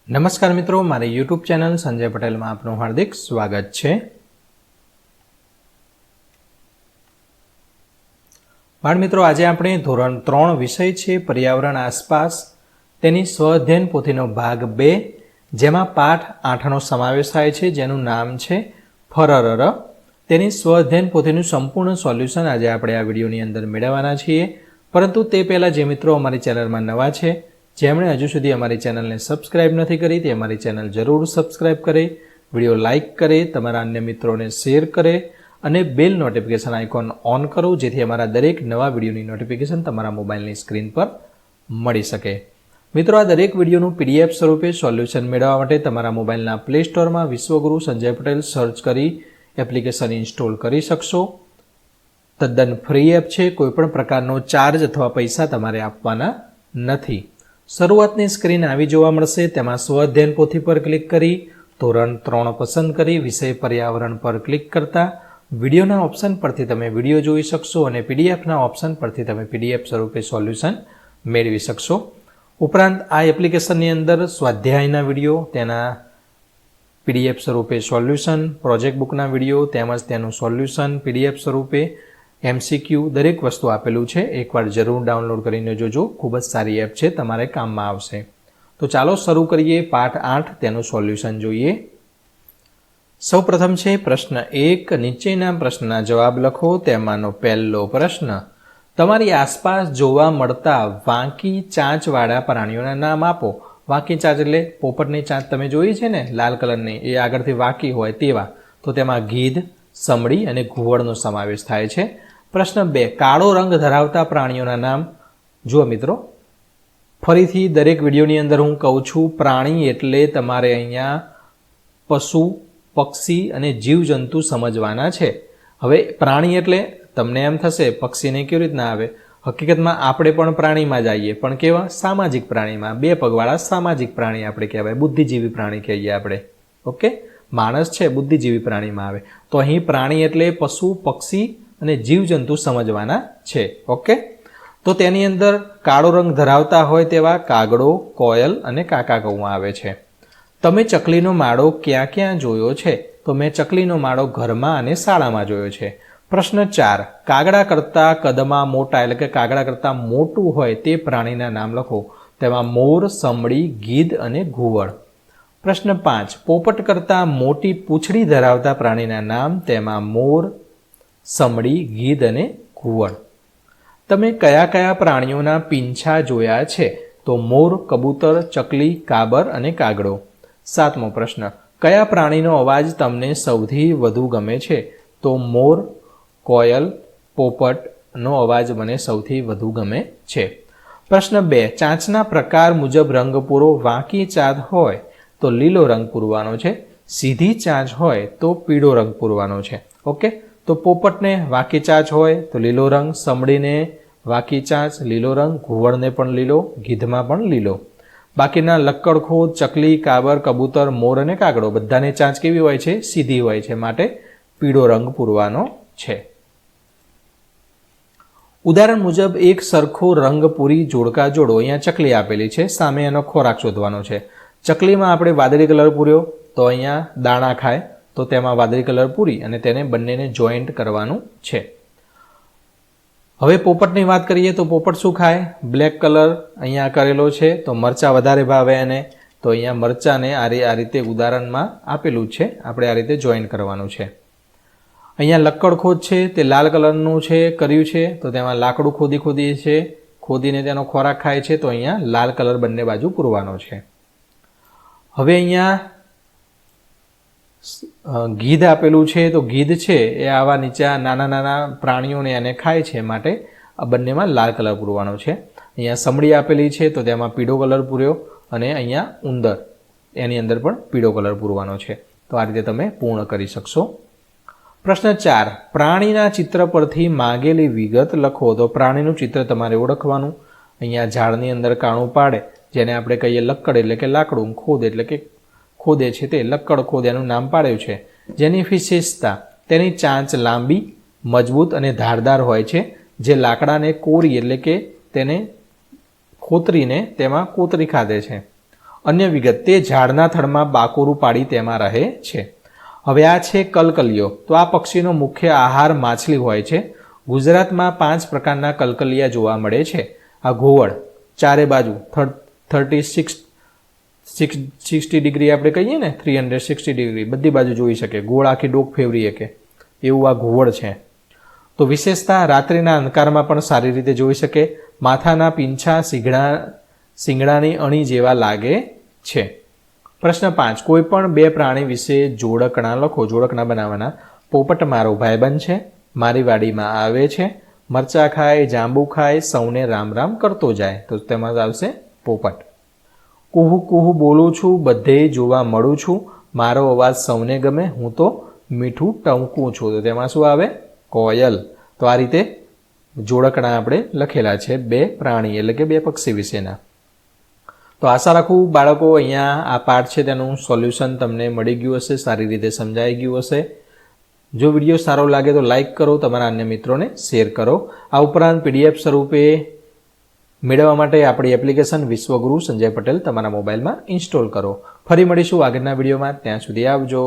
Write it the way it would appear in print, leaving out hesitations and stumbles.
નમસ્કાર મિત્રો, મારી યુટ્યુબ ચેનલ સંજય પટેલમાં આપનું હાર્દિક સ્વાગત છે। બાળ મિત્રો, આજે આપણે ધોરણ 3 વિષય છે પર્યાવરણ આસપાસ તેની સ્વઅધ્યયન પોથીનો ભાગ 2 જેમાં પાઠ 8નો સમાવેશ થાય છે, જેનું નામ છે ફરરર। તેની સ્વઅધ્યયન પોથીનું સંપૂર્ણ સોલ્યુશન આજે આપણે આ વિડીયોની અંદર મેળવવાના છીએ। પરંતુ તે પહેલાં જે મિત્રો અમારી ચેનલમાં નવા છે, જેમણે હજુ સુધી અમારી ચેનલને સબસ્ક્રાઇબ નથી કરી તે અમારી ચેનલ જરૂર સબસ્ક્રાઇબ કરે, વિડીયો લાઇક કરે, તમારા અન્ય મિત્રોને શેર કરે અને બેલ નોટિફિકેશન આઇકોન ઓન કરો, જેથી અમારા દરેક નવા વિડીયોની નોટિફિકેશન તમારા મોબાઈલની સ્ક્રીન પર મળી શકે। મિત્રો, આ દરેક વિડીયોનું PDF સ્વરૂપે સોલ્યુશન મેળવવા માટે તમારા મોબાઈલના પ્લે સ્ટોરમાં વિશ્વગુરુ સંજય પટેલ સર્ચ કરી એપ્લિકેશન ઇન્સ્ટોલ કરી શકશો। તદ્દન ફ્રી એપ છે, કોઈપણ પ્રકારનો ચાર્જ અથવા પૈસા તમારે આપવાના નથી। શરૂઆતની સ્ક્રીન આવી જોવા મળશે, તેમાં સ્વઅધ્યયન પોથી પર ક્લિક કરી ધોરણ 3 પસંદ કરી વિષય પર્યાવરણ પર ક્લિક કરતા વિડીયોના ઓપ્શન પરથી તમે વિડીયો જોઈ શકશો અને પીડીએફના ઓપ્શન પરથી તમે PDF સ્વરૂપે સોલ્યુશન મેળવી શકશો। ઉપરાંત આ એપ્લિકેશનની અંદર સ્વાધ્યાયના વિડીયો, તેના PDF સ્વરૂપે સોલ્યુશન, પ્રોજેક્ટ બુકના વિડીયો તેમજ તેનું સોલ્યુશન PDF સ્વરૂપે MCQ દરેક વસ્તુ આપેલું છે। એકવાર જરૂર ડાઉનલોડ કરીને જોજો, ખૂબ જ સારી એપ છે, તમારે કામમાં આવશે। તો ચાલો શરૂ કરીએ પાઠ 8 તેનું સોલ્યુશન જોઈએ। સૌપ્રથમ છે પ્રશ્ન 1, નીચેના પ્રશ્નના જવાબ લખો। તેમાંનો પહેલો પ્રશ્ન, તમારી આસપાસ જોવા મળતા વાંકી ચાંચવાળા પ્રાણીઓના નામ આપો। વાંકી ચાંચ એટલે પોપટની ચાંચ તમે જોઈ છે ને, લાલ કલરની, એ આગળથી વાંકી હોય તેવા, તો તેમાં ગીધ, સમડી અને ઘુવડનો સમાવેશ થાય છે। પ્રશ્ન 2, કાળો રંગ ધરાવતા પ્રાણીઓના નામ। જુઓ મિત્રો, ફરીથી દરેક વિડીયોની અંદર હું કહું છું, પ્રાણી એટલે તમારે અહીંયા પશુ, પક્ષી અને જીવજંતુ સમજવાના છે। હવે પ્રાણી એટલે તમને એમ થશે પક્ષીને કેવી રીતના આવે, હકીકતમાં આપણે પણ પ્રાણીમાં જ આવીએ, પણ કેવા? સામાજિક પ્રાણીમાં, 2 પગવાળા સામાજિક પ્રાણી આપણે કહેવાય, બુદ્ધિજીવી પ્રાણી કહીએ આપણે। ઓકે, માણસ છે બુદ્ધિજીવી પ્રાણીમાં આવે, તો અહીં પ્રાણી એટલે પશુ, પક્ષી અને જીવજંતુ સમજવાના છે। ઓકે, તો તેની અંદર કાળો રંગ ધરાવતા હોય તેવા કાગડો, કોયલ અને કાકા કૌવા આવે છે। તમે ચકલીનો માળો ક્યાં ક્યાં જોયો છે? તો મેં ચકલીનો માળો ઘરમાં અને શાળામાં જોયો છે। પ્રશ્ન 4, કાગડા કરતાં કદમાં મોટા એટલે કે કાગડા કરતાં મોટું હોય તે પ્રાણીના નામ લખો। તેમાં મોર, સમડી, ગીધ અને ઘુવડ। પ્રશ્ન 5, પોપટ કરતાં મોટી પૂંછડી ધરાવતા પ્રાણીના નામ। તેમાં મોર, સમડી, ગીધ અને ઘુવડ। તમે કયા કયા પ્રાણીઓના પીંછા જોયા છે? તો મોર, કબૂતર, ચકલી, કાબર અને કાગડો। 7મો પ્રશ્ન, કયા પ્રાણીનો અવાજ તમને સૌથી વધુ ગમે છે? તો મોર, કોયલ, પોપટનો અવાજ મને સૌથી વધુ ગમે છે। પ્રશ્ન 2, ચાંચના પ્રકાર મુજબ રંગ પૂરો। વાંકી ચાંચ હોય તો લીલો રંગ પૂરવાનો છે, સીધી ચાંચ હોય તો પીળો રંગ પૂરવાનો છે। ઓકે, તો પોપટને વાંકી ચાંચ હોય તો લીલો રંગ, સમડીને વાંકી ચાંચ લીલો રંગ, ઘુવડને પણ લીલો, ગીધમાં પણ લીલો। બાકીના લક્કડખોદ, ચકલી, કાબર, કબૂતર, મોર અને કાગડો બધાની ચાંચ કેવી હોય છે? સીધી હોય છે, માટે પીળો રંગ પૂરવાનો છે। ઉદાહરણ મુજબ એક સરખો રંગ પૂરી જોડકા જોડો। અહીંયા ચકલી આપેલી છે, સામે એનો ખોરાક શોધવાનો છે। ચકલીમાં આપણે વાદળી કલર પૂર્યો તો અહીંયા દાણા ખાય, તો તેમાં વાદળી કલર પૂરી અને તેને બંનેને જોઈન્ટ કરવાનું છે। હવે પોપટની વાત કરીએ તો પોપટ શું ખાય? બ્લેક કલર અહીંયા કરેલો છે, તો મરચાં વધારે ભાવે એને, તો અહીંયા મરચાંને આ રીતે ઉદાહરણમાં આપેલું છે, આપણે આ રીતે જોઈન્ટ કરવાનું છે। અહીંયા લક્કડખોદ છે, તે લાલ કલરનું છે કર્યું છે, તો તેમાં લાકડું ખોદી છે, ખોદીને તેનો ખોરાક ખાય છે, તો અહીંયા લાલ કલર બંને બાજુ પૂરવાનો છે। હવે અહીંયા ગીધ આપેલું છે, તો ગીધ છે એ આવા નીચા નાના નાના પ્રાણીઓને એને ખાય છે, માટે આ બંનેમાં લાલ કલર પૂરવાનો છે। અહીંયા સમડી આપેલી છે, તો તેમાં પીળો કલર પૂર્યો અને અહીંયા ઉંદર, એની અંદર પણ પીળો કલર પૂરવાનો છે। તો આ રીતે તમે પૂર્ણ કરી શકશો। પ્રશ્ન 4, પ્રાણીના ચિત્ર પરથી માંગેલી વિગત લખો। તો પ્રાણીનું ચિત્ર તમારે ઓળખવાનું। અહીંયા ઝાડની અંદર કાણું પાડે, જેને આપણે કહીએ લક્કડ એટલે કે લાકડું, ખોદ એટલે કે ખોદે છે તે લક્કડ ખોદ એનું નામ પાડ્યું છે। જેની વિશેષતા, તેની ચાંચ લાંબી, મજબૂત અને ધારદાર હોય છે, જે લાકડાને કોરી એટલે કે તેને ખોતરીને તેમાં કોતરી ખાધે છે। અન્ય વિગત, તે ઝાડના થડમાં બાકોરું પાડી તેમાં રહે છે. હવે આ છે કલકલિયો. તો આ પક્ષીનો મુખ્ય આહાર માછલી હોય છે. ગુજરાતમાં 5 પ્રકારના કલકલિયા જોવા મળે છે. આ ઘોવડ, ચારે બાજુ 360 ડિગ્રી આપણે કહીએ ને, 360 ડિગ્રી બધી બાજુ જોઈ શકે, ગોળ આખી ડોક ફેરવી શકે એવું આ ઘોવડ છે. તો વિશેષતા, રાત્રિના અંધકારમાં પણ સારી રીતે જોઈ શકે. માથાના પીંછા શિંગડાની અણી જેવા લાગે છે. પ્રશ્ન 5, કોઈ પણ 2 પ્રાણી વિશે જોડકણા લખો. જોડકણા બનાવવાના. પોપટ મારો ભાઈબંધ છે, મારી વાડીમાં આવે છે, મરચા ખાય, જાંબુ ખાય, સૌને રામ રામ કરતો જાય. તો તેમાં આવશે પોપટ. કુહુ કુહુ બોલું છું, બધે જોવા મળું છું, મારો અવાજ સૌને ગમે, હું તો મીઠું ટંકું છું. તો તેમાં શું આવે? કોયલ. તો આ રીતે જોડકણા આપણે લખેલા છે 2 પ્રાણી એટલે કે 2 પક્ષી વિશેના. તો આશા રાખું બાળકો અહીંયા આ પાઠ છે તેનું સોલ્યુશન તમને મળી ગયું હશે, સારી રીતે સમજાઈ ગયું હશે. જો વિડીયો સારો લાગે તો લાઈક કરો, તમારા અન્ય મિત્રોને શેર કરો. આ ઉપરાંત PDF સ્વરૂપે મેળવવા માટે આપણી એપ્લિકેશન વિશ્વગુરુ સંજય પટેલ તમારા મોબાઈલમાં ઇન્સ્ટોલ કરો. ફરી મળીશું આગળના વિડીયોમાં. ત્યાં સુધી આવજો.